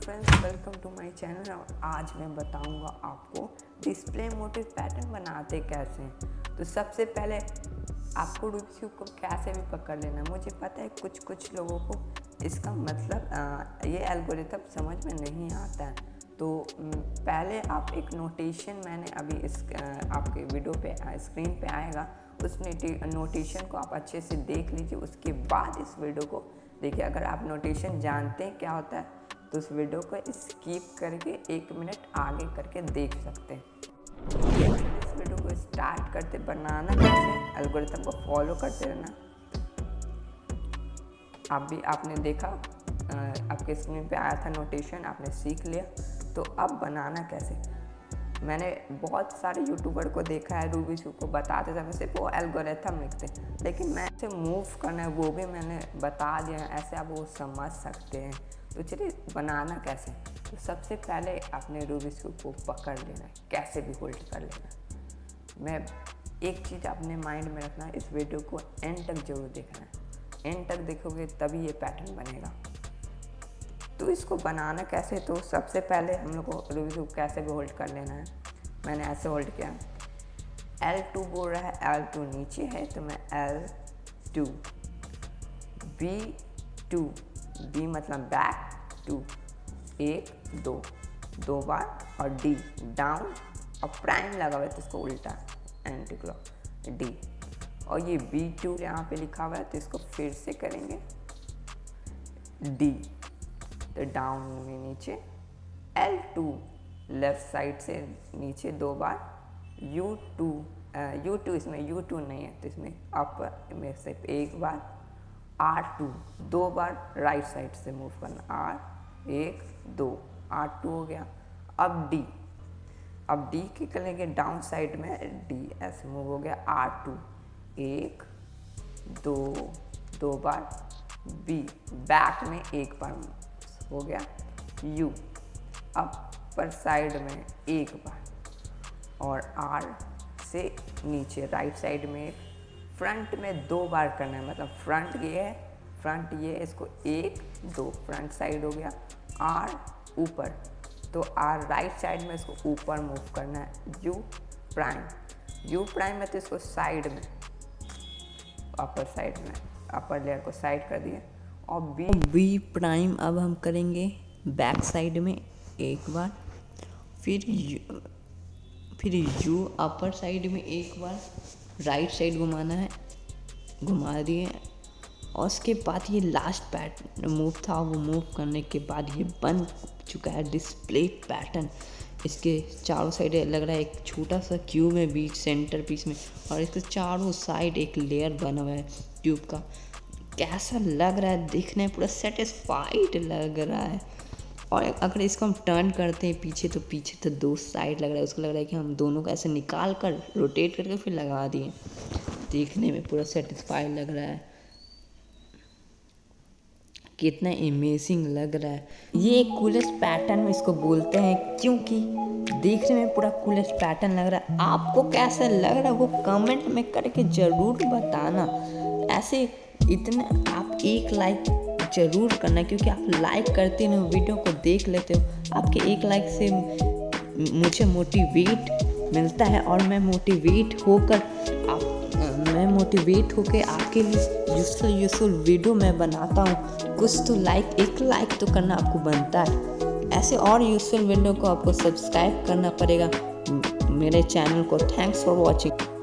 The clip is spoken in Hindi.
Friends, welcome to my channel. और आज मैं बताऊंगा आपको डिस्प्ले मोटिव पैटर्न बनाते कैसे हैं। तो सबसे पहले आपको रूबिक्स क्यूब को कैसे भी पकड़ लेना। मुझे पता है कुछ लोगों को इसका मतलब ये एल्गोरिथम समझ में नहीं आता है। तो पहले आप एक नोटेशन, मैंने अभी इस आपके वीडियो पे स्क्रीन पे आएगा, उस नोटेशन को आप अच्छे से देख लीजिए। उसके बाद इस वीडियो को देखिए। अगर आप नोटेशन जानते हैं क्या होता है तो उस वीडियो को स्किप करके 1 मिनट आगे करके देख सकते हैं। इस वीडियो को स्टार्ट करते, बनाना कैसे, एल्गोरिथम को फॉलो करते रहना। आपने देखा, आपके स्क्रीन पे आया था नोटेशन, आपने सीख लिया। तो अब बनाना कैसे। मैंने बहुत सारे यूट्यूबर को देखा है, रूबिक्स क्यूब को बताते समय सिर्फ वो एल्गोरिथम लिखते हैं, लेकिन मैं ऐसे मूव करना है वो भी मैंने बता दिया है, ऐसे आप वो समझ सकते हैं। तो चलिए बनाना कैसे। तो सबसे पहले आपने रूबिक्स क्यूब को पकड़ लेना है, कैसे भी होल्ड कर लेना है। मैं एक चीज़ अपने माइंड में रखना है, इस वीडियो को एंड तक जरूर देखना है। एंड तक देखोगे तभी ये पैटर्न बनेगा। तो इसको बनाना कैसे। तो सबसे पहले हम लोग को रूबिक्स क्यूब कैसे भी होल्ड कर लेना है। मैंने ऐसे होल्ड किया, L2 बोल रहा है, L2 नीचे है तो मैं L2, B2, B मतलब बैक, 2, 1 2 2 बार, और D डाउन, और प्राइम लगा हुआ है तो इसको उल्टा एंटी क्लॉक D, और ये B2 यहाँ पे लिखा हुआ है तो इसको फिर से करेंगे D, तो डाउन में नीचे, L2 लेफ्ट साइड से नीचे 2 बार, U2 इसमें U2 नहीं है तो इसमें अपर में से 1 बार, R2 2 बार राइट साइड से मूव करना, R 1 2, R2 हो गया। अब D की करेंगे डाउन साइड में, D ऐसे मूव हो गया, R2 1 2 2 बार, B बैक में 1 बार हो गया, U अपर साइड में 1 बार, और R से नीचे राइट साइड में, फ्रंट में 2 बार करना है। मतलब फ्रंट ये है, इसको 1 2 फ्रंट साइड हो गया, R ऊपर, तो R राइट साइड में इसको ऊपर मूव करना है, U प्राइम में तो इसको साइड में, अपर साइड में, अपर लेयर को साइड कर दिए, और B प्राइम अब हम करेंगे बैक साइड में 1 बार, फिर U अपर साइड में 1 बार, राइट साइड घुमाना है, घुमा दिए, और उसके बाद ये लास्ट पैटर्न मूव था, वो मूव करने के बाद ये बन चुका है डिस्प्ले पैटर्न। इसके चारों साइड लग रहा है एक छोटा सा क्यूब है बीच सेंटर पीस में, और इसके चारों साइड एक लेयर बना हुआ है ट्यूब का। कैसा लग रहा है दिखने, पूरा सेटिस्फाइड लग रहा है। और अगर इसको हम टर्न करते हैं पीछे तो 2 साइड लग रहा है, उसको लग रहा है कि हम दोनों को ऐसे निकाल कर रोटेट करके फिर लगा दिए। देखने में पूरा सेटिस्फाइड लग रहा है, कितना अमेजिंग लग रहा है। ये कूलेस्ट पैटर्न इसको बोलते हैं, क्योंकि देखने में पूरा कूलेस्ट पैटर्न लग रहा है। आपको कैसा लग रहा है वो कमेंट में करके ज़रूर बताना। ऐसे इतना आप एक लाइक ज़रूर करना, क्योंकि आप लाइक करते हो, वीडियो को देख लेते हो। आपके एक लाइक से मुझे मोटिवेट मिलता है, और मैं मोटिवेट होकर आपके लिए यूजफुल वीडियो मैं बनाता हूँ। कुछ तो एक लाइक तो करना आपको बनता है। ऐसे और यूजफुल वीडियो को आपको सब्सक्राइब करना पड़ेगा मेरे चैनल को। Thanks for watching.